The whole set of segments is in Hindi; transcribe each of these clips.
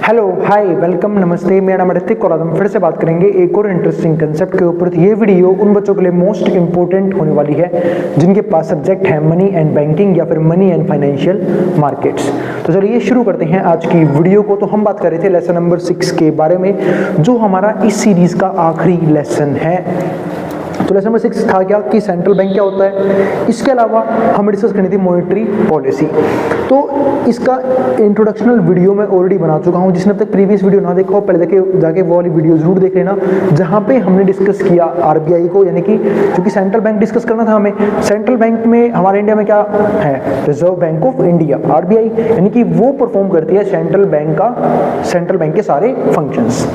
हेलो हाय वेलकम नमस्ते, मेरा नाम ऋतिक और आज हम फिर से बात करेंगे एक और इंटरेस्टिंग कंसेप्ट के ऊपर। ये वीडियो उन बच्चों के लिए मोस्ट इंपॉर्टेंट होने वाली है जिनके पास सब्जेक्ट है मनी एंड बैंकिंग या फिर मनी एंड फाइनेंशियल मार्केट्स। तो चलिए शुरू करते हैं आज की वीडियो को। तो हम बात कर रहे थे लेसन नंबर 6 के बारे में, जो हमारा इस सीरीज का आखिरी लेसन है। तो लेसन नंबर 6 था क्या कि सेंट्रल बैंक क्या होता है। इसके अलावा हमें डिस्कस करनी थी मॉनेटरी पॉलिसी। तो इसका इंट्रोडक्शनल वीडियो मैं ऑलरेडी बना चुका हूं। जिसने अब तक प्रीवियस वीडियो ना देखा हो पहले जाके वो वाली वीडियो जरूर देख लेना, जहां पे हमने डिस्कस किया आरबीआई को, यानी कि क्योंकि सेंट्रल बैंक डिस्कस करना था हमें। सेंट्रल बैंक में हमारे इंडिया में क्या है, reserve bank of India RBI, यानी कि वो परफॉर्म करती है सेंट्रल बैंक के सारे फंक्शंस।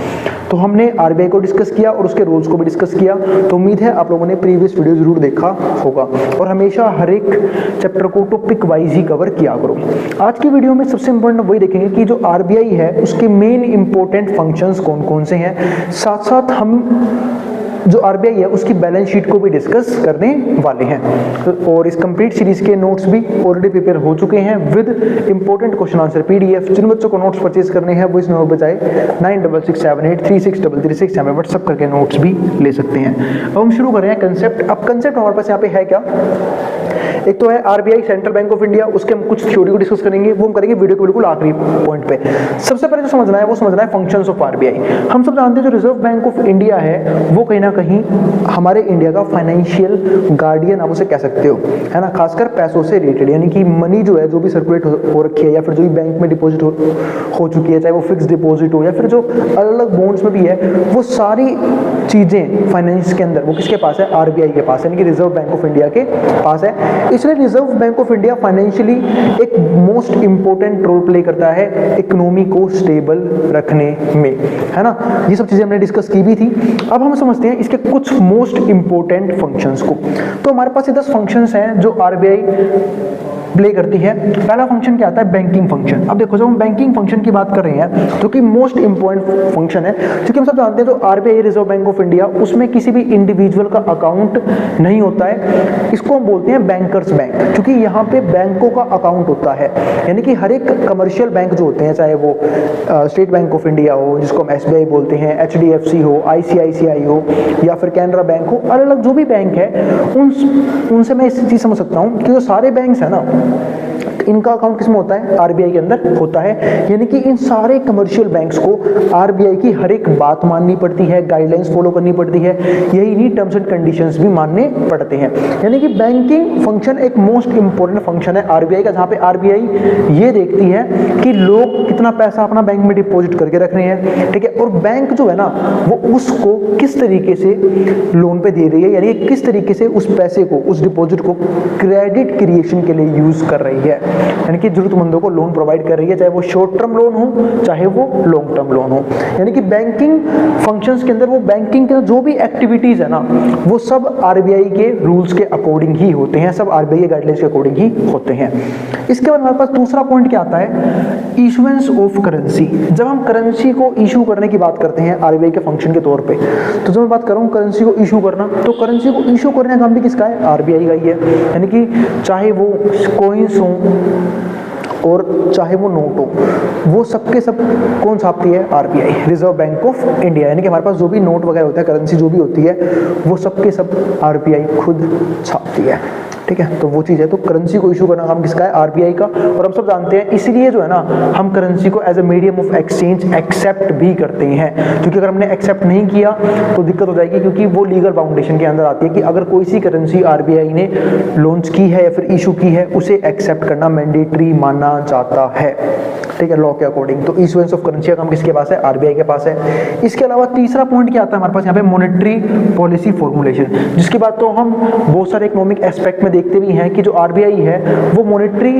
तो हमने आरबीआई को डिस्कस किया और उसके रूल्स को भी डिस्कस किया। तो उम्मीद है आप लोगों ने प्रीवियस वीडियो जरूर देखा होगा और हमेशा हर एक चैप्टर को टॉपिक वाइज ही कवर किया करो। आज की वीडियो में सबसे इंपॉर्टेंट वही देखेंगे कि जो आरबीआई है उसके मेन इंपॉर्टेंट फंक्शंस कौन कौन से हैं। साथ साथ हम जो आरबीआई है उसकी बैलेंस शीट को भी डिस्कस करने वाले हैं। और इस कंप्लीट सीरीज के नोट्स भी ऑलरेडी प्रिपेयर हो चुके हैं with important question answer PDF. जिन बच्चों को नोट्स परचेज करने हैं वो इस नंबर पर जाए 9667836336 हमें व्हाट्सअप करके नोट्स भी ले सकते हैं। अब हम शुरू कर रहे हैं कंसेप्ट। अब कंसेप्ट हमारे पास यहाँ पे है क्या, एक तो है RBI central bank of India, उसके हम कुछ थ्योरी को डिस्कस करेंगे, वो हम करेंगे वीडियो के बिल्कुल आखिरी पॉइंट पे। सबसे पहले जो समझना है वो समझना है फंक्शंस ऑफ आरबीआई। हम सब जानते हैं जो रिजर्व बैंक ऑफ इंडिया है वो कहीं ना कहीं हमारे इंडिया का फाइनेंशियल गार्डियन आप उसे कह सकते हो, है ना, खासकर पैसों से रिलेटेड, यानी कि मनी जो है जो भी सर्कुलेट हो रखी है या फिर जो भी बैंक में डिपॉजिट हो चुकी है, चाहे वो फिक्स डिपॉजिट हो या फिर जो अलग अलग बॉन्ड्स में भी है, वो सारी चीजें फाइनेंस के अंदर वो किसके पास है, आरबीआई के पास, यानी कि रिजर्व बैंक ऑफ इंडिया के पास है। इसलिए reserve bank of India financially एक मोस्ट इंपॉर्टेंट रोल प्ले करता है इकोनॉमी को स्टेबल रखने में, है ना। ये सब चीजें हमने डिस्कस की भी थी। अब हम समझते हैं इसके कुछ मोस्ट इंपॉर्टेंट फंक्शंस को। तो हमारे पास ये 10 फंक्शंस हैं जो आरबीआई प्ले करती है। पहला फंक्शन क्या आता है, बैंकिंग फंक्शन। अब देखो जब हम बैंकिंग फंक्शन की बात कर रहे हैं जो कि मोस्ट इंपॉर्टेंट फंक्शन है, क्योंकि हम सब जानते हैं तो RBI reserve bank of India उसमें किसी भी इंडिविजुअल का अकाउंट नहीं होता है। इसको हम बोलते हैं बैंकर्स बैंक, क्योंकि यहाँ पे बैंकों का अकाउंट होता है, यानी कि हर एक कमर्शियल बैंक जो होते हैं, चाहे वो स्टेट बैंक ऑफ इंडिया हो जिसको हम एसबीआई बोलते हैं, एचडीएफसी हो, आईसीआईसीआई हो या फिर कैनरा बैंक हो, अलग अलग जो भी बैंक है उनसे मैं इस चीज समझ सकता हूँ कि जो सारे बैंक है ना इनका अकाउंट किसमें होता है, आरबीआई के अंदर होता है। यानी कि इन सारे कमर्शियल बैंक्स को आरबीआई की हर एक बात माननी पड़ती है, गाइडलाइंस फॉलो करनी पड़ती है, यही नहीं टर्म्स एंड कंडीशंस भी मानने पड़ते हैं। यानी कि बैंकिंग फंक्शन एक मोस्ट इंपॉर्टेंट फंक्शन है आरबीआई का, जहां पे आरबीआई ये देखती है कि लोग कितना पैसा अपना बैंक में डिपॉजिट करके रख रहे हैं, ठीक है, और बैंक जो है ना वो उसको किस तरीके से लोन पे दे रही है, यानी किस तरीके से उस पैसे को, उस डिपॉजिट को क्रेडिट क्रिएशन के लिए यूज कर रही है, यानी कि जरूरतमंदों को लोन प्रोवाइड कर रही है, चाहे वो शॉर्ट टर्म लोन हो चाहे वो लॉन्ग टर्म लोन हो। यानी कि बैंकिंग फंक्शंस के अंदर वो बैंकिंग के जो भी एक्टिविटीज है ना वो सब आरबीआई के रूल्स के अकॉर्डिंग ही होते हैं, सब आरबीआई के गाइडलाइंस के अकॉर्डिंग ही होते हैं। इसके बाद हमारे पास दूसरा पॉइंट क्या आता है, इशुएंस ऑफ करेंसी। जब हम करेंसी को इशू करने की बात करते हैं आरबीआई के फंक्शन के तौर पे, तो जब मैं बात कर रहा हूँ करेंसी को इशू करना, तो करेंसी को इशू करने का काम भी किसका है, आरबीआई का ही है। यानी कि चाहे वो कॉइन्स हो और चाहे वो नोट हो, वो सबके सब कौन छापती है, RBI, reserve bank of India. यानी कि हमारे पास जो भी नोट वगैरह होता है, करेंसी जो भी होती है, वो सबके सब आरबीआई खुद छापती है, ठीक है। तो वो चीज़ है, तो करेंसी को इशू करना काम किसका है, आरबीआई का। और हम सब जानते हैं इसीलिए जो है ना हम करेंसी को as a medium of exchange accept भी करते हैं, क्योंकि अगर हमने एक्सेप्ट नहीं किया तो दिक्कत हो जाएगी, क्योंकि वो लीगल बाउंडेशन के अंदर आती है कि अगर कोई सी करेंसी आरबीआई ने लॉन्च की है या फिर इशू की है उसे एक्सेप्ट करना मैंडेटरी माना जाता है, ठीक है, लॉ के अकॉर्डिंग। तो इशुएंस ऑफ करेंसी का काम किसके पास है, आरबीआई के पास है। इसके अलावा तीसरा पॉइंट क्या आता है हमारे पास यहाँ पे, मॉनेटरी पॉलिसी फॉर्मुलेशन, जिसकी बात तो हम बहुत सारे इकोनॉमिक एस्पेक्ट में देखते भी हैं कि जो आरबीआई है वो मॉनेटरी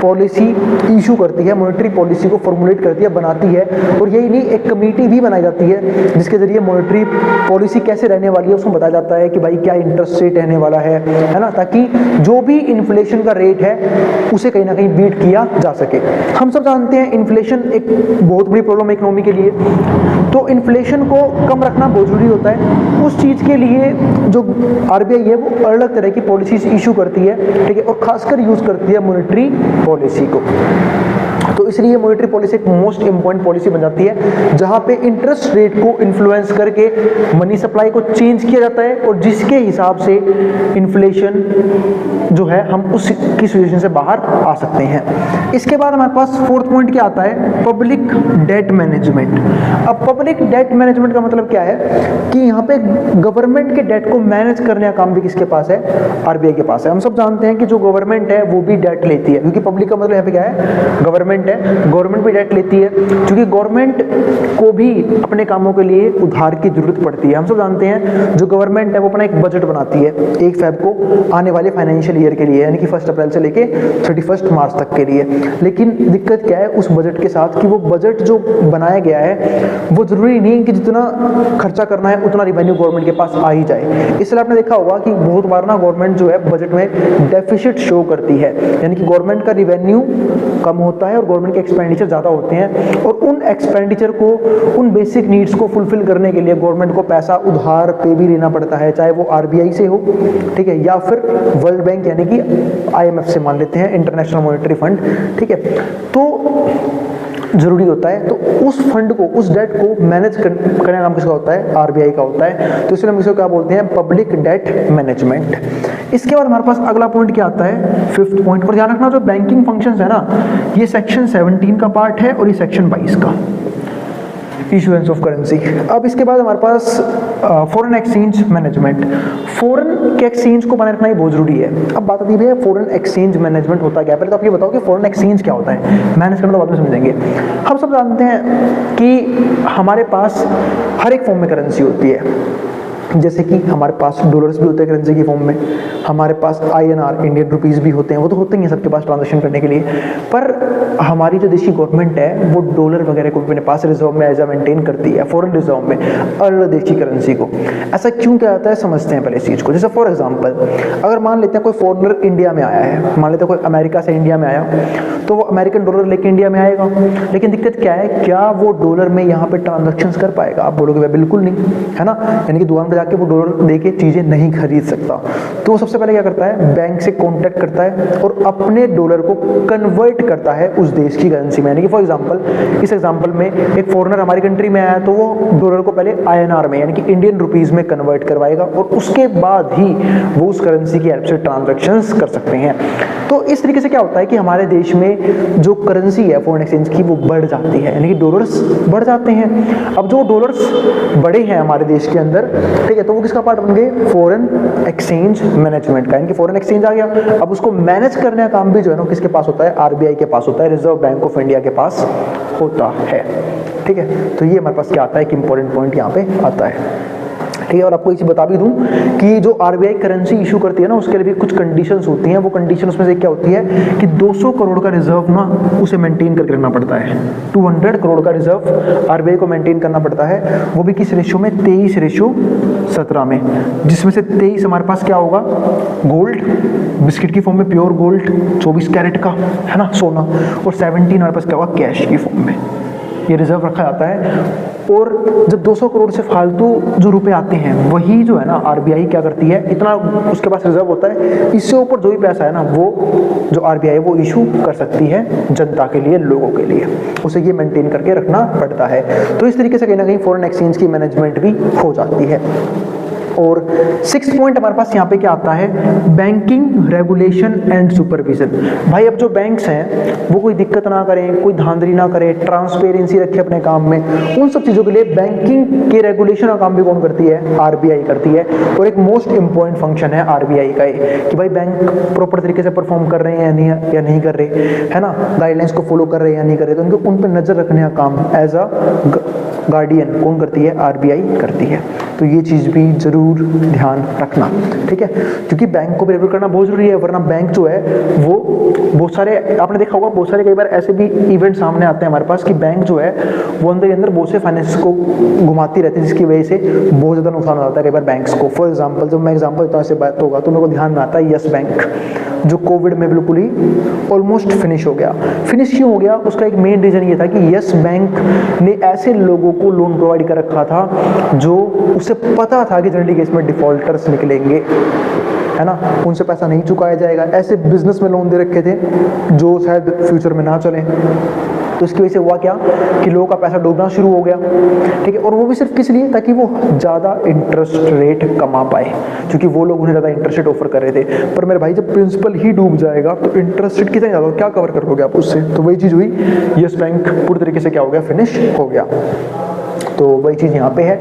पॉलिसी इशू करती है, मॉनेटरी पॉलिसी को फॉर्मुलेट करती है, बनाती है। और यही नहीं, एक कमेटी भी बनाई जाती है जिसके जरिए मॉनेटरी पॉलिसी कैसे रहने वाली है उसको बताया जाता है कि भाई क्या इंटरेस्ट रेट रहने वाला है ना, ताकि जो भी इन्फ्लेशन का रेट है उसे कहीं ना कहीं बीट किया जा सके। हम सब जानते हैं इन्फ्लेशन एक बहुत बड़ी प्रॉब्लम है इकोनॉमी के लिए, तो इन्फ्लेशन को कम रखना बहुत जरूरी होता है। उस चीज के लिए जो आरबीआई है वो अलग तरह की पॉलिसीज इशू करती है, ठीक है, और खासकर यूज करती है मॉनेटरी पॉलिसी को। तो इसलिए मॉनेटरी पॉलिसी एक मोस्ट इंपॉर्टेंट पॉलिसी बन जाती है जहां पे इंटरेस्ट रेट को इन्फ्लुएंस करके मनी सप्लाई को चेंज किया जाता है और जिसके हिसाब से इन्फ्लेशन जो है हम उसकी सिचुएशन से बाहर आ सकते हैं। इसके बाद हमारे पास फोर्थ पॉइंट क्या आता है, पब्लिक डेट मैनेजमेंट। अब पब्लिक डेट मैनेजमेंट का मतलब क्या है कि यहाँ पे गवर्नमेंट के डेट को मैनेज करने का काम भी किसके पास है, आरबीआई के पास है। हम सब जानते हैं कि जो गवर्नमेंट है वो भी डेट लेती है, क्योंकि पब्लिक का मतलब यहाँ पे क्या है, गवर्नमेंट है, गवर्नमेंट भी डेट लेती है, क्योंकि गवर्नमेंट को भी अपने कामों के लिए उधार की जरूरत पड़ती है। हम सब जानते हैं जो गवर्नमेंट है वो अपना एक बजट बनाती है 1 फेब को आने वाले फाइनेंशियल ईयर के लिए, यानी कि 1 अप्रैल से लेके 31 मार्च तक के लिए। लेकिन दिक्कत क्या है उस बजट के साथ कि वो बजट जो बनाया गया है वो जरूरी नहीं कि जितना खर्चा करना है उतना रिवेन्यू गवर्नमेंट के पास आ ही जाए। इसलिए आपने देखा होगा कि बहुत बार ना गवर्नमेंट जो है बजट में डेफिसिट शो करती है, यानी कि गवर्नमेंट का रिवेन्यू कम होता है और गवर्नमेंट के एक्सपेंडिचर ज़्यादा होते हैं, और उन एक्सपेंडिचर को, उन बेसिक नीड्स को फुलफिल करने के लिए गवर्नमेंट को पैसा उधार पे भी लेना पड़ता है, चाहे वो आरबीआई से हो, ठीक है, या फिर वर्ल्ड बैंक यानी कि आईएमएफ से मान लेते हैं, इंटरनेशनल मॉनेटरी फंड, ठीक है। तो जरूरी होता है, तो उस फंड को, उस डेट को मैनेज करने का काम किसका होता है, आरबीआई का होता है। तो इसलिए हम इसको क्या बोलते हैं, पब्लिक डेट मैनेजमेंट। इसके बाद हमारे पास अगला पॉइंट क्या आता है, 5th पॉइंट। और ध्यान रखना जो बैंकिंग फंक्शंस है ना, ये सेक्शन 17 का पार्ट है और ये सेक्शन 22 का, इशुएंस ऑफ करेंसी। अब इसके बाद हमारे पास फॉरेन एक्सचेंज मैनेजमेंट। फॉरेन के एक्सचेंज को बनाए रखना ही बहुत जरूरी है। अब बात आती है फॉरेन एक्सचेंज मैनेजमेंट होता क्या है। पहले तो आप ये बताओ कि फॉरेन एक्सचेंज क्या होता है, मैनेज करना तो बाद में समझेंगे। हम सब जानते हैं कि हमारे पास हर एक फॉर्म में करेंसी होती है, जैसे कि हमारे पास डॉलर्स भी होते हैं करेंसी की फॉर्म में, हमारे पास INR इंडियन रुपीस भी होते हैं, वो तो होते ही हैं सबके पास ट्रांजैक्शन करने के लिए। पर हमारी जो देशी गवर्नमेंट है वो डॉलर वगैरह को अपने पास रिजर्व में एज मेंटेन करती है, फॉरेन रिजर्व में, अलग देशी करेंसी को। ऐसा क्यों क्या होता है समझते हैं पहले इस चीज़ को। जैसे फॉर एग्जाम्पल अगर मान लेते हैं कोई फॉरनर इंडिया में आया है, मान लेते हैं कोई अमेरिका से इंडिया में आया, तो वो अमेरिकन डॉलर लेके इंडिया में आएगा, लेकिन दिक्कत क्या है, क्या वो डॉलर में यहाँ पे ट्रांजेक्शन कर पाएगा? आप बोलोगे बिल्कुल नहीं, है ना, यानी कि दुकान पर जाके वो डॉलर देके चीजें नहीं खरीद सकता। तो वो सबसे पहले क्या करता है, बैंक से कांटेक्ट करता है और अपने डॉलर को कन्वर्ट करता है उस देश की करेंसी में। यानी कि फॉर एग्जांपल, इस एग्जांपल में एक फॉरेनर हमारी कंट्री में आया तो वो डॉलर को पहले INR में यानी कि इंडियन रुपीस में कन्वर्ट करवाएगा और उसके बाद ही वो उस करेंसी की हेल्प से ट्रांजैक्शंस कर सकते हैं। तो इस तरीके से क्या होता है कि हमारे देश में जो करेंसी है फॉरेन एक्सचेंज की वो बढ़ जाती है, यानी कि डॉलर्स बढ़ जाते हैं। अब जो डॉलर्स बढ़े हैं हमारे देश के अंदर, ठीक है, तो वो किसका पार्ट बन गए, फॉरेन एक्सचेंज मैनेजमेंट का। इनके फॉरेन एक्सचेंज आ गया, अब उसको मैनेज करने का काम भी जो है ना किसके पास होता है, आरबीआई के पास होता है, रिजर्व बैंक ऑफ इंडिया के पास होता है, ठीक है। तो ये हमारे पास क्या आता है, एक इंपॉर्टेंट पॉइंट यहाँ पे आता है, ठीक है। और आपको एक चीज बता भी दूं कि जो आरबीआई करेंसी इशू करती है ना उसके लिए भी कुछ कंडीशंस होती हैं। वो कंडीशंस में से क्या होती है कि 200 करोड़ का रिजर्व ना उसे मेंटेन करके रखना पड़ता है। 200 करोड़ का रिजर्व आरबीआई को मेंटेन करना पड़ता है, वो भी किस रेशियो में, 23:17 में, जिसमें से 23 हमारे पास क्या होगा, गोल्ड, बिस्किट की फॉर्म में प्योर गोल्ड 24 कैरेट का, है ना, सोना, और 17 हमारे पास क्या होगा, कैश की फॉर्म में ये रिजर्व रखा जाता है। और जब 200 करोड़ से फालतू जो रुपए आते हैं वही जो है ना आरबीआई क्या करती है, इतना उसके पास रिजर्व होता है, इससे ऊपर जो भी पैसा है ना वो जो आरबीआई वो इशू कर सकती है जनता के लिए, लोगों के लिए, उसे ये मेंटेन करके रखना पड़ता है। तो इस तरीके से कहीं ना कहीं फॉरेन एक्सचेंज की मैनेजमेंट भी हो जाती है। और 6th पॉइंट हमारे पास यहाँ पे क्या आता है, बैंकिंग रेगुलेशन एंड सुपरविजन। भाई अब जो बैंक्स हैं वो कोई दिक्कत ना करें, कोई धांधली ना करें, ट्रांसपेरेंसी रखे अपने काम में, उन सब चीज़ों के लिए बैंकिंग के रेगुलेशन का काम भी कौन करती है, आरबीआई करती है। और एक मोस्ट इंपॉर्टेंट फंक्शन है आरबीआई का कि भाई बैंक प्रॉपर तरीके से परफॉर्म कर रहे हैं या नहीं कर रहे, है ना, गाइडलाइंस को फॉलो कर रहे हैं या नहीं कर रहे, तो उनको उन पर नजर रखने का काम एज अ गार्डियन कौन करती है, आरबीआई करती है। तो ये चीज़ भी जरूर ध्यान रखना, ठीक है, क्योंकि बैंक को भी रेगुलेट करना बहुत जरूरी है, वरना बैंक जो है वो बहुत सारे, आपने देखा होगा बहुत सारे कई बार ऐसे भी इवेंट सामने आते हैं हमारे पास कि बैंक जो है वो अंदर ही अंदर बहुत से फाइनेंस को घुमाती रहती है, जिसकी वजह से बहुत ज़्यादा नुकसान हो जाता है कई बार बैंक्स को। फॉर एग्जाम्पल जब मैं एग्जाम्पल देता हूँ ऐसे बात होगा तो मेरे को ध्यान में आता है यस बैंक, जो कोविड में बिल्कुल ही ऑलमोस्ट फिनिश हो गया। फिनिश क्यों हो गया, उसका एक मेन रीज़न ये था कि यस बैंक ने ऐसे लोगों को लोन प्रोवाइड कर रखा था जो उसे पता था कि जनरली केस में डिफॉल्टर्स निकलेंगे, है ना, उनसे पैसा नहीं चुकाया जाएगा। ऐसे बिजनेस में लोन दे रखे थे जो शायद फ्यूचर में ना चलें, तो इसकी वजह से हुआ क्या कि लोगों का पैसा डूबना शुरू हो गया, ठीक है। और वो भी सिर्फ किस लिए, ताकि वो ज़्यादा इंटरेस्ट रेट कमा पाए, क्योंकि वो लोग उन्हें ज़्यादा इंटरेस्ट रेट ऑफर कर रहे थे। पर मेरे भाई जब प्रिंसिपल ही डूब जाएगा तो इंटरेस्ट रेट कितना ज़्यादा, क्या कवर कर लोगे आप उससे। तो वही चीज़ हुई, यस बैंक पूरी तरीके से क्या हो गया, फिनिश हो गया। तो वही चीज़ यहाँ पे है।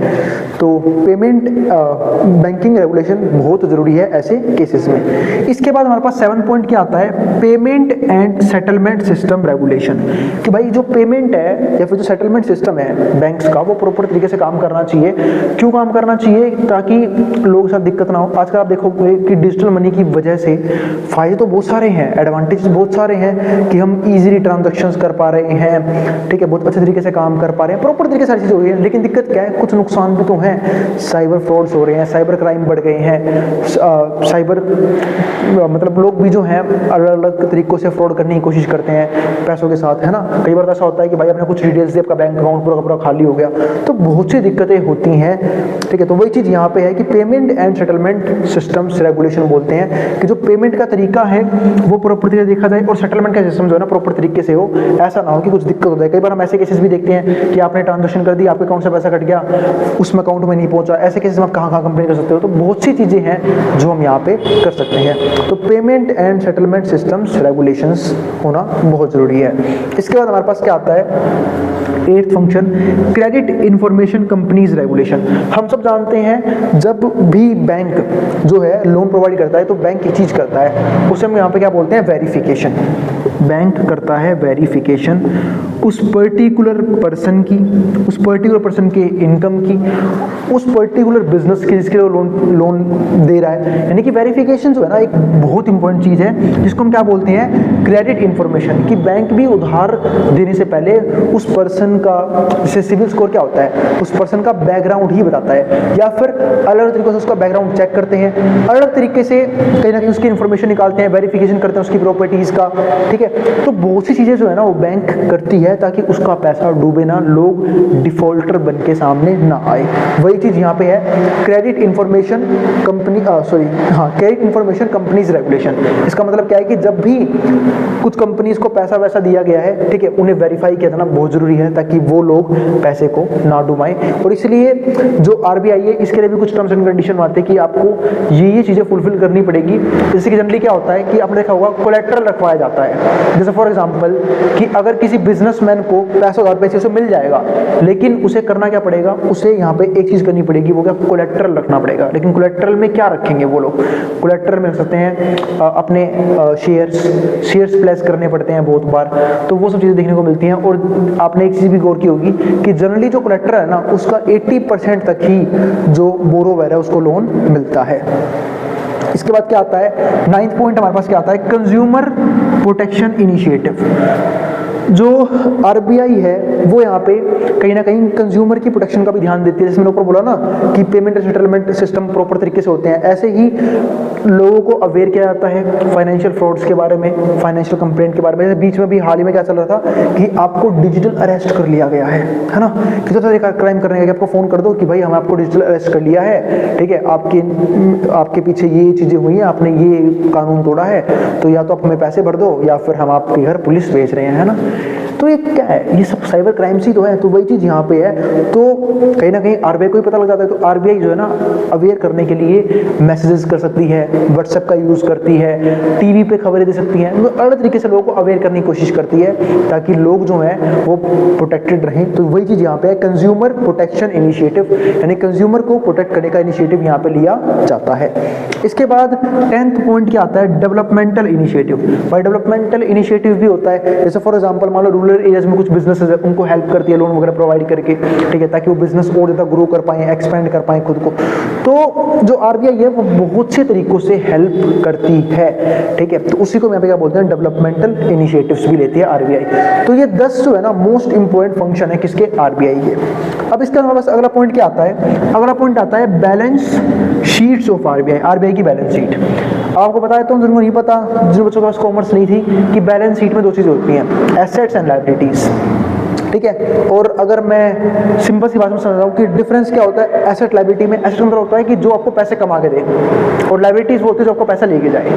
तो पेमेंट बैंकिंग रेगुलेशन बहुत ज़रूरी है ऐसे केसेस में। इसके बाद हमारे पास 7 पॉइंट क्या आता है, payment and settlement system regulation, कि भाई जो पेमेंट है या फिर जो सेटलमेंट सिस्टम है बैंक्स का, वो प्रॉपर तरीके से काम करना चाहिए। क्यों काम करना चाहिए, ताकि लोगों के साथ दिक्कत ना हो। आजकल आप देखोगे कि डिजिटल मनी की वजह से फ़ायदे तो बहुत सारे हैं, एडवांटेज बहुत सारे हैं, कि हम ईजिली ट्रांजेक्शन्स कर पा रहे हैं, ठीक है, बहुत अच्छे तरीके से काम कर पा रहे हैं, प्रॉपर तरीके से सारी चीज़ हो रही है। लेकिन दिक्कत क्या है, कुछ नुकसान भी तो हैं। साइबर फ्रॉड्स हो रहे हैं, साइबर क्राइम बढ़ गए हैं, साइबर मतलब लोग भी जो हैं अलग अलग तरीकों से फ्रॉड करने की कोशिश करते हैं पैसों के साथ, है ना। कई बार ऐसा होता है कि भाई आपने कुछ डिटेल्स दिए, आपका बैंक अकाउंट पूरा का पूरा खाली हो गया, तो बहुत सी दिक्कतें होती हैं, ठीक है। तो वही चीज़ यहाँ पे है कि payment and settlement systems regulation बोलते हैं, कि जो पेमेंट का तरीका है वो प्रॉपर तरीके से देखा जाए, और सेटलमेंट का सिस्टम जो है ना प्रॉपर तरीके से हो, ऐसा ना हो कि कुछ दिक्कत हो जाए। कई बार हम ऐसे केसेस भी देखते हैं कि आपने ट्रांजेक्शन कर दी, आपके अकाउंट से पैसा कट गया, उसमें अकाउंट में नहीं पहुंचा, ऐसे केसेस में आप कहाँ कंप्लेन कर सकते हो। तो बहुत सी चीज़ें हैं जो हम यहाँ पे कर सकते हैं। तो payment and settlement systems regulations होना बहुत ज़रूरी है। इसके बाद हमारे पास क्या आता है, 8th function, credit information companies regulation. हम सब जानते हैं जब भी बैंक जो है लोन प्रोवाइड करता है तो बैंक एक चीज़ करता है, उसे हम यहाँ पे क्या बोलते हैं, वेरिफिकेशन। बैंक करता है वेरिफिकेशन उस पर्टिकुलर पर्सन की, उस पर्टिकुलर पर्सन के इनकम की, उस पर्टिकुलर बिजनेस की जिसके लिए लोन दे रहा है। यानी कि वेरिफिकेशन जो है ना एक बहुत इंपॉर्टेंट चीज़ है, जिसको हम क्या बोलते हैं, क्रेडिट इंफॉर्मेशन। कि बैंक भी उधार देने से पहले उस पर्सन का, जैसे सिविल स्कोर क्या होता है, उस पर्सन का बैकग्राउंड ही बताता है, या फिर अलग तरीके से उसका बैकग्राउंड चेक करते हैं, अलग तरीके से कहीं ना कहीं उसकी इन्फॉर्मेशन निकालते हैं, वेरिफिकेशन करते हैं उसकी प्रॉपर्टीज़ का, ठीक है। तो बहुत सी चीज़ें जो है ना वो बैंक करती है ताकि उसका पैसा डूबे ना, लोग डिफॉल्टर बन के सामने ना आए। वही चीज़ यहाँ पे है, credit information company credit information companies regulation. इसका मतलब क्या है कि जब भी कुछ कंपनीज को पैसा वैसा दिया गया है, ठीक है, उन्हें वेरीफाई किया जाना बहुत जरूरी है ताकि वो लोग पैसे को ना डुबाएं। और इसलिए जो आरबीआई है इसके लिए भी कुछ टर्म्स एंड कंडीशन आते हैं कि आपको ये चीज़ें फुलफिल करनी पड़ेगी। जैसे कि जनरली क्या होता है कि आपने देखा होगा कोलेट्रल रखवाया जाता है। जैसे फॉर एग्जांपल कि अगर किसी बिजनेसमैन को पैसा उधार पैसे से मिल जाएगा, लेकिन उसे करना क्या पड़ेगा, उसे यहाँ पे एक चीज़ करनी पड़ेगी, वो क्या, कोलेट्रल रखना पड़ेगा। लेकिन कोलेट्रल में क्या रखेंगे वो लोग, कोलेट्रल में रख सकते हैं अपने शेयर्स प्लेस करने पड़ते हैं बहुत बार, तो वो सब चीज़ें देखने को मिलती हैं। और आपने एक चीज़ भी गौर की होगी कि जनरली जो कोलेट्रल है ना उसका 80% तक ही जो बोरोवर है उसको लोन मिलता है। इसके बाद क्या आता है, 9th पॉइंट हमारे पास क्या आता है, कंज्यूमर प्रोटेक्शन इनिशिएटिव। जो आरबीआई है वो यहाँ पे कहीं ना कहीं कंज्यूमर की प्रोटेक्शन का भी ध्यान देती है। जैसे मैंने ऊपर बोला ना कि payment and settlement system proper तरीके से होते हैं, ऐसे ही लोगों को अवेयर किया जाता है फाइनेंशियल फ्रॉड्स के बारे में, फाइनेंशियल कंप्लेंट के बारे में। जैसे बीच में भी हाल ही में क्या चल रहा था कि आपको डिजिटल अरेस्ट कर लिया गया है ना, किसी तरह क्राइम करने का आपको फ़ोन कर दो कि भाई हम आपको डिजिटल अरेस्ट कर लिया है, ठीक है, आपके पीछे ये चीज़ें हुई हैं, आपने ये कानून तोड़ा है, तो या तो आप हमें पैसे भर दो या फिर हम आपके घर पुलिस भेज रहे हैं, है ना। तो ये क्या है, ये सब साइबर क्राइम्स ही तो है। तो वही चीज़ यहाँ पे है, तो कहीं ना कहीं आरबीआई को भी पता लग जाता है। तो आरबीआई जो है ना अवेयर करने के लिए मैसेजेस कर सकती है, व्हाट्सएप का यूज़ करती है, टीवी पे खबरें दे सकती है, तो अलग तरीके से लोगों को अवेयर करने की कोशिश करती है ताकि लोग जो हैं वो प्रोटेक्टेड रहें। तो वही चीज़ यहाँ पे है, कंज्यूमर प्रोटेक्शन इनिशिएटिव, यानी कंज्यूमर को प्रोटेक्ट करने का इनिशिएटिव यहाँ पे लिया जाता है। इसके बाद 10th पॉइंट क्या आता है, डेवलपमेंटल इनिशिएटिव। भाई डेवलपमेंटल इनिशिएटिव भी होता है, जैसे फॉर एग्जांपल मान लो रूरल एरियाज में कुछ बिजनेसेस है, उनको हेल्प करती है लोन वगैरह प्रोवाइड करके, ठीक है, ताकि वो बिजनेस और ज़्यादा ग्रो कर पाएं, एक्सपेंड कर पाएं खुद को। तो जो आरबीआई है वो बहुत से तरीकों से हेल्प करती है, ठीक है। तो उसी को मैं क्या बोलते हैं, डेवलपमेंटल इनिशिएटिव्स भी लेती है आरबीआई। तो ये 10 जो है ना मोस्ट इंपॉर्टेंट फंक्शन है किसके, आरबीआई के। अब इसके अलावा बस अगला पॉइंट क्या आता है, अगला पॉइंट आता है balance sheets of RBI, RBI की बैलेंस शीट। आपको पता है, तो जिनको नहीं पता, जिन बच्चों के पास कॉमर्स नहीं थी, कि बैलेंस शीट में दो चीज़ें होती हैं, एसेट्स एंड लायबिलिटीज, ठीक है। और अगर मैं सिंपल सी बात में समझाऊं कि डिफरेंस क्या होता है एसेट लायबिलिटी में, एसेट मतलब होता है कि जो आपको पैसे कमा के दे, और लायबिलिटीज वो होती है जो आपको पैसा लेके जाए,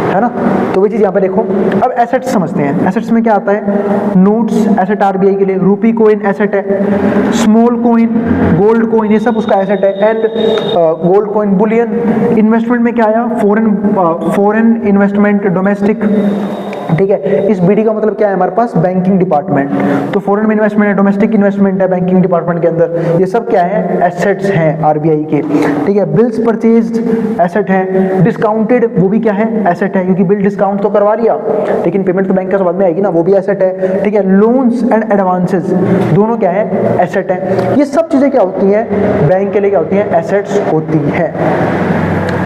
है ना। तो वही चीज़ यहाँ पे देखो। अब एसेट्स समझते हैं। एसेट्स में क्या आता है, नोट्स एसेट आरबीआई के लिए, रूपी कोइन एसेट है, स्मॉल कोइन, गोल्ड कोइन, ये सब उसका एसेट है। And gold coin, Boolean. Investment में क्या आया, फॉरेन इन्वेस्टमेंट, डोमेस्टिक, ठीक है। इस बीडी का मतलब क्या है हमारे पास, बैंकिंग डिपार्टमेंट। तो फॉरेन में इन्वेस्टमेंट है, डोमेस्टिक इन्वेस्टमेंट है बैंकिंग डिपार्टमेंट के अंदर, ये सब क्या है, एसेट्स हैं आरबीआई के, ठीक है। बिल्स परचेज्ड एसेट है, डिस्काउंटेड वो भी क्या है, एसेट है, क्योंकि बिल डिस्काउंट तो करवा लिया लेकिन पेमेंट तो बैंक के बाद में आएगी ना, वो भी एसेट है, ठीक है। लोन्स एंड एडवांसेस दोनों क्या है, एसेट है। ये सब चीजें क्या होती हैं, बैंक के लिए क्या होती हैं, एसेट्स होती है।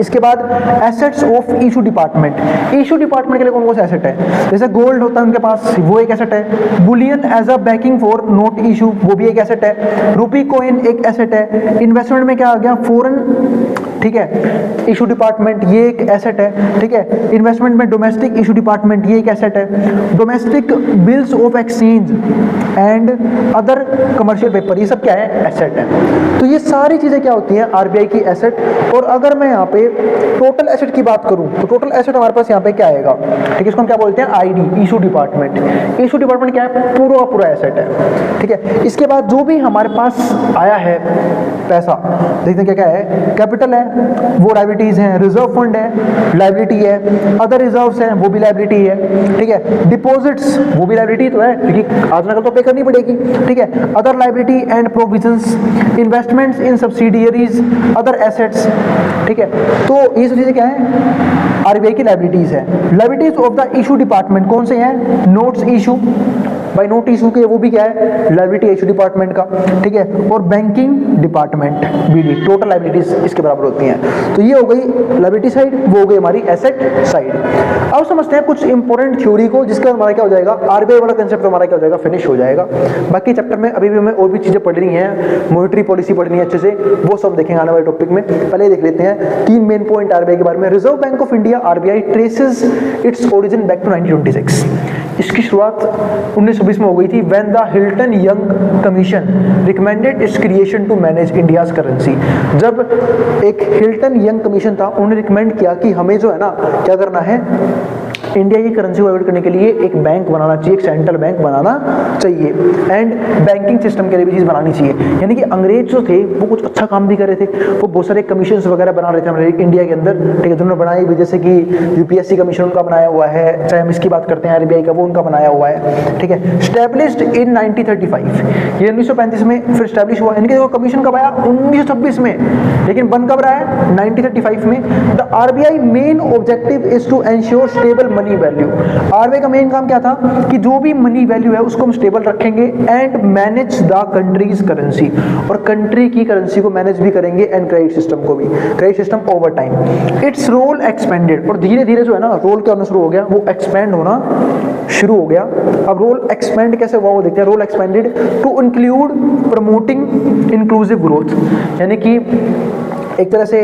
इसके बाद assets of issue department. Issue department के लिए कौन कौन सा एसेट है, जैसे गोल्ड होता है उनके पास, वो एक एसेट है। Bullion as a backing for note issue, वो भी एक एसेट है। रूपी कोइन एक एसेट है। इन्वेस्टमेंट में क्या आ गया, फॉरेन, ठीक है, इशू डिपार्टमेंट ये एक एसेट है, ठीक है। इन्वेस्टमेंट में डोमेस्टिक इशू डिपार्टमेंट ये एक एसेट है। Domestic bills of exchange and other commercial paper, ये सब क्या है, एसेट है। तो ये सारी चीजें क्या होती हैं, आरबीआई की एसेट। और अगर मैं यहाँ पे टोटल एसेट की बात करूं तो टोटल एसेट हमारे पास यहाँ पे क्या आएगा, ठीक है, इसको हम क्या बोलते हैं, ID, issue department. Issue department क्या है, पूरा का पूरा एसेट है, ठीक है। इसके बाद जो भी हमारे पास आया है पैसा, देखते हैं क्या क्या है, कैपिटल है, वो लायबिलिटीज हैं, रिजर्व फंड है, लायबिलिटी है, अदर रिजर्व्स हैं, वो भी लायबिलिटी है, ठीक है। डिपॉजिट्स, वो भी लायबिलिटी तो है क्योंकि आज नकल तो पे करनी पड़ेगी, ठीक है। Other liability and provisions, investments in subsidiaries, other assets, ठीक है। तो ये सब चीजें क्या है, आरबीआई की लायबिलिटीज है। Liabilities of the issue department कौन से हैं, नोट्स इशू, भाई नोट इशू के वो भी क्या है, लायबिलिटी इशू डिपार्टमेंट का, ठीक है। और banking department BD, total liabilities इसके बराबर होती हैं। तो ये हो गई लायबिलिटी साइड, वो हो गई हमारी एसेट साइड। अब समझते हैं कुछ इंपॉर्टेंट थ्योरी को, जिसके बाद हमारा क्या हो जाएगा, आरबीआई वाला कंसेप्ट हमारा क्या हो जाएगा, फिनिश हो जाएगा। बाकी चैप्टर में अभी भी हमें और भी चीजें पढ़नी है, मॉनेटरी पॉलिसी पढ़नी है अच्छे से, वो सब देखेंगे आने वाले टॉपिक में। पहले देख लेते हैं 3 मेन पॉइंट आरबीआई के बारे में। Reserve bank of India RBI traces its origin back to 1926। इसकी शुरुआत 1920 में हो गई थी, when the Hilton Young commission recommended its creation to manage India's currency. जब एक हिल्टन यंग कमीशन था, उन्होंने रिकमेंड किया कि हमें जो है ना क्या करना है, इंडिया की करेंसी को एवॉइड करने के लिए एक बैंक बनाना चाहिए, एक सेंट्रल बैंक बनाना चाहिए, एंड बैंकिंग सिस्टम के लिए भी चीज़ बनानी चाहिए। यानी कि अंग्रेज जो थे वो कुछ अच्छा काम भी कर रहे थे, वो बहुत सारे कमीशन वगैरह बना रहे थे हमारे इंडिया के अंदर, ठीक है। जिन्होंने बनाई भी, जैसे कि यूपीएससी कमीशन उनका बनाया हुआ है, चाहे हम इसकी बात करते हैं आरबीआई का, वो उनका बनाया हुआ है, ठीक है। स्टैब्लिश्ड इन 1935, ये 1935 में फिर स्टैब्लिश हुआ। इनके वो कमीशन कब आया, 1926 में, लेकिन बन कब रहा है, 1935 में। The RBI main objective is to ensure stable money value. RBI का मेन काम क्या था कि जो भी मनी वैल्यू है उसको हम स्टेबल रखेंगे, and manage the country's currency, और कंट्री की करेंसी को मैनेज भी करेंगे, एंड क्रेडिट सिस्टम को भी, credit system over time. Its role expanded, और धीरे धीरे जो है ना रोल क्या होना शुरू हो गया, वो एक्सपेंड होना शुरू हो गया। अब रोल एक्सपेंड कैसे हुआ वो देखते हैं। Role expanded to include promoting inclusive growth, यानी कि एक तरह से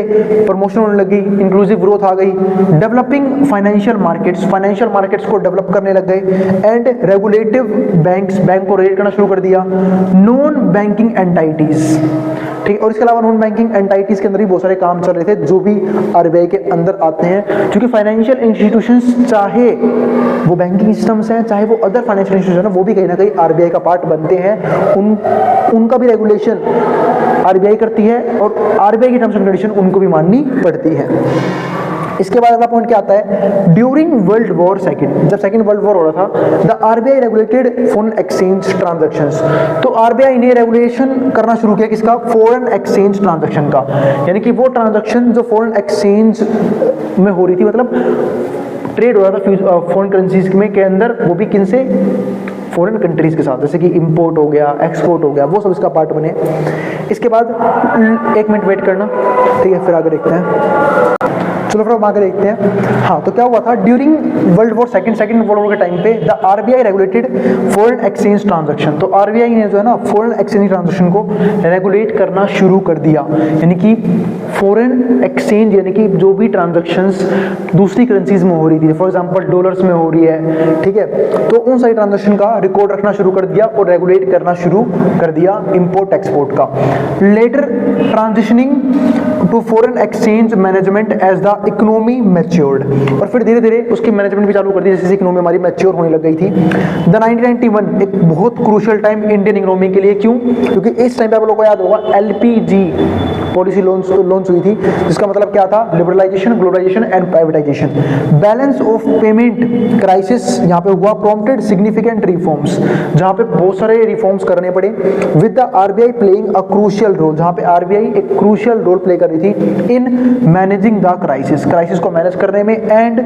प्रमोशन होने लगी, इंक्लूसिव ग्रोथ आ गई। डेवलपिंग फाइनेंशियल मार्केट्स को डेवलप करने लग गए, एंड रेगुलेटिव बैंक्स, बैंक को रेगुलेट करना शुरू कर दिया। नॉन बैंकिंग एंटाइटीज, ठीक, और इसके अलावा नॉन बैंकिंग एंटाइटीज के अंदर भी बहुत सारे काम चल रहे थे जो भी आरबीआई के अंदर आते हैं, क्योंकि फाइनेंशियल इंस्टीट्यूशंस, चाहे वो बैंकिंग सिस्टम्स हैं चाहे वो अदर फाइनेंशियल इंस्टीट्यूशन है, वो भी कहीं ना कहीं आरबीआई का पार्ट बनते हैं। उनका भी रेगुलेशन आरबीआई करती है, और आरबीआई की टर्म्स एंड कंडीशन उनको भी माननी पड़ती है। इसके बाद अगला पॉइंट क्या आता है, ड्यूरिंग वर्ल्ड वॉर सेकंड, जब सेकंड वर्ल्ड वॉर हो रहा था, the RBI regulated foreign exchange transactions. तो आरबीआई ने रेगुलेशन करना शुरू किया किसका, फॉरेन एक्सचेंज ट्रांजैक्शन का, यानी कि वो ट्रांजैक्शन जो फॉरेन एक्सचेंज में हो रही थी, मतलब ट्रेड हो रहा था फॉरेन करेंसीज में के अंदर, वो भी किन से, फॉरेन कंट्रीज के साथ, जैसे कि इंपोर्ट हो गया, एक्सपोर्ट हो गया, वो सब इसका पार्ट बने। इसके बाद 1 मिनट वेट करना, ठीक है, फिर आगे देखते हैं। चलो फिर हम आगे देखते हैं। हाँ, तो क्या हुआ था, during world war second world war के टाइम पे the RBI regulated foreign exchange transaction. तो आरबीआई ने जो है ना फॉरेन एक्सचेंज ट्रांजैक्शन को रेगुलेट करना शुरू कर दिया, यानी कि फॉरेन एक्सचेंज, यानी कि जो भी ट्रांजैक्शंस दूसरी करेंसीज में हो रही थी, फॉर एग्जांपल डॉलर्स में हो रही है, ठीक है, तो उन सारी ट्रांजैक्शन का रिकॉर्ड रखना शुरू कर दिया और रेगुलेट करना शुरू कर दिया, इंपोर्ट एक्सपोर्ट का। Later transitioning to foreign exchange management as the economy matured, और फिर धीरे धीरे उसकी मैनेजमेंट भी चालू कर दी जैसे इकोनॉमी हमारी मैच्योर होने लग गई थी। द 1991 एक बहुत क्रूशियल टाइम इंडियन इकोनॉमी के लिए, क्यों? क्योंकि इस टाइम पे आप लोगों को याद होगा एलपीजी पॉलिसी लॉन्च हुई थी, जिसका मतलब क्या था? Liberalisation, globalisation and privatisation. Balance of payment crisis यहाँ पे हुआ, प्रॉम्प्टेड सिग्निफिकेंट रिफॉर्म्स, जहाँ पे बहुत सारे रिफॉर्म्स करने पड़े, with the RBI playing a crucial role, जहाँ पे आरबीआई एक क्रूशियल रोल प्ले कर रही थी इन मैनेजिंग द क्राइसिस को मैनेज करने में, एंड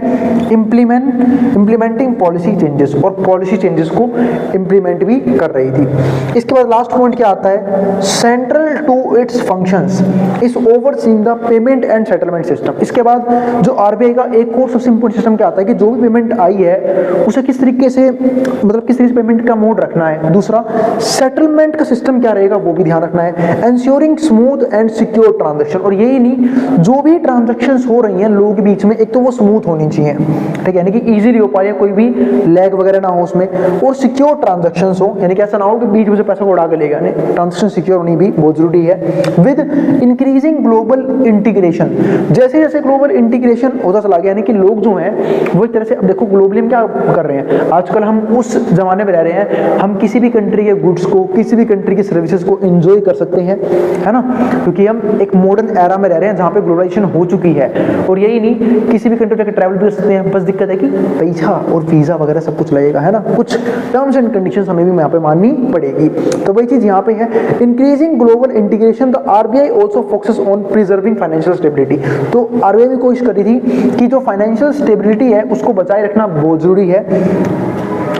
इम्प्लीमेंटिंग पॉलिसी चेंजेस, और पॉलिसी चेंजेस को इम्प्लीमेंट भी कर रही थी। इसके बाद लास्ट पॉइंट क्या आता है? Central to its functions is overseeing the payment and settlement system. इसके बाद जो आरबीआई का एक और सबसे इंपॉर्टेंट सिस्टम क्या आता है कि जो भी पेमेंट आई है उसे किस तरीके से, मतलब किस तरीके से पेमेंट का मोड रखना है। दूसरा, सेटलमेंट का सिस्टम क्या रहेगा वो भी ध्यान रखना है। Ensuring smooth and secure transaction, और यही नहीं, जो भी ट्रांजैक्शंस हो रही हैं लोगों के बीच में, एक तो वो स्मूथ होनी चाहिए, ठीक है, यानी कि इजीली हो पाए, कोई भी लैग वगैरह ना हो उसमें, और सिक्योर ट्रांजैक्शंस हो, यानी कि ऐसा ना हो कि बीच में से पैसा को उड़ा के लेगा, नहीं, ट्रांजैक्शन सिक्योर होनी भी बहुत जरूरी है। विद इंक्रीजिंग ग्लोबल इंटीग्रेशन, जैसे जैसे ग्लोबल इंटीग्रेशन होता चला गया, यानी कि लोग जो हैं वो एक तरह से, अब देखो ग्लोबली हम क्या कर रहे हैं आजकल, हम उस जमाने में रह रहे हैं, हम किसी भी कंट्री के गुड्स को, किसी भी कंट्री की सर्विसेज को एंजॉय कर सकते हैं, है ना, क्योंकि हम एक मॉडर्न एरा में रह रहे हैं जहाँ पे ग्लोबलाइजेशन हो चुकी है। और यही नहीं, किसी भी कंट्री जाकर ट्रैवल भी कर सकते हैं, बस दिक्कत है कि पैसा और वीजा वगैरह सब कुछ लगेगा, है ना, कुछ टर्म्स एंड कंडीशंस हमें भी यहाँ पे माननी पड़ेगी। तो वही चीज यहाँ पे है, increasing global integration, the RBI also focuses on preserving financial stability. तो आरबीआई भी कोशिश कर रही थी कि जो फाइनेंशियल स्टेबिलिटी है उसको बचाए रखना बहुत जरूरी है,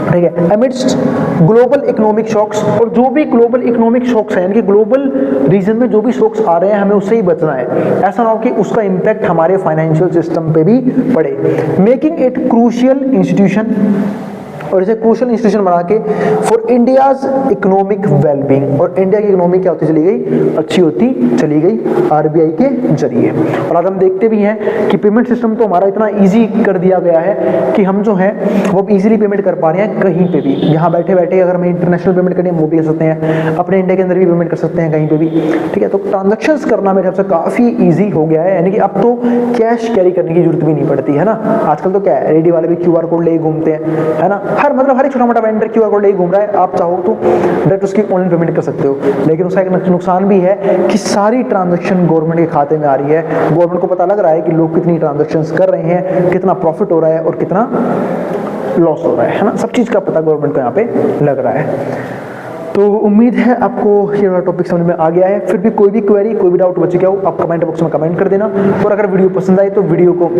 ठीक है, अमिडस्ट ग्लोबल इकोनॉमिक शॉक्स, और जो भी ग्लोबल इकोनॉमिक शॉक्स हैं, यानी कि ग्लोबल रीजन में जो भी शॉक्स आ रहे हैं हमें उससे ही बचना है, ऐसा ना हो कि उसका इंपैक्ट हमारे फाइनेंशियल सिस्टम पे भी पड़े। मेकिंग इट क्रूशियल इंस्टीट्यूशन, और इसे क्रूशियल इंस्टीट्यूशन बना के फॉर इंडियाज इकोनॉमिक वेलबींग, और इंडिया की इकोनॉमी क्या होती चली गई? अच्छी होती चली गई आरबीआई के जरिए। और आज हम देखते भी हैं कि पेमेंट सिस्टम तो हमारा इतना इजी कर दिया गया है कि हम जो है वो इजीली पेमेंट कर पा रहे हैं कहीं पे भी, यहाँ बैठे बैठे अगर हमें इंटरनेशनल पेमेंट करनी है वो भी कर सकते हैं, अपने इंडिया के अंदर भी पेमेंट कर सकते हैं कहीं पे भी, ठीक है। तो ट्रांजेक्शन्स करना मेरे हिसाब से काफी ईजी हो गया है, यानी कि अब तो कैश कैरी करने की जरूरत भी नहीं पड़ती है ना। आजकल तो क्या है, रेडी वाले भी क्यूआर कोड ले घूमते हैं, है ना, हर एक छोटा मोटा वेंडर क्यूआर कोड ले घूम रहा है, आप चाहो तो डायरेक्ट उसकी ऑनलाइन पेमेंट कर सकते हो। लेकिन उसका एक नुकसान भी है कि सारी ट्रांजैक्शन गवर्नमेंट के खाते में आ रही है, गवर्नमेंट को पता लग रहा है कि लोग कितनी ट्रांजैक्शंस कर रहे हैं, कितना प्रॉफिट हो रहा है और कितना लॉस हो रहा है ना, सब चीज का पता गवर्नमेंट को यहाँ पे लग रहा है। तो उम्मीद है आपको ये वाला टॉपिक समझ में आ गया है। फिर भी कोई भी क्वेरी, कोई भी डाउट बच गया हो, आप कमेंट बॉक्स में कमेंट कर देना, और अगर वीडियो पसंद आए तो वीडियो को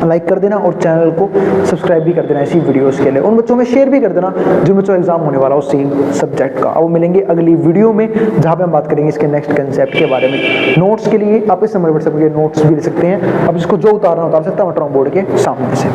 लाइक कर देना और चैनल को सब्सक्राइब भी कर देना इसी वीडियोस के लिए। उन बच्चों में शेयर भी कर देना जिन बच्चों का एग्जाम होने वाला हो सेम सब्जेक्ट का। अब मिलेंगे अगली वीडियो में जहाँ पे हम बात करेंगे इसके नेक्स्ट कंसेप्ट के बारे में। नोट्स के लिए आप इस नंबर पर नोट्स भी ले सकते हैं, आप इसको जो उतारना उतार सकते हैं बोर्ड के सामने से।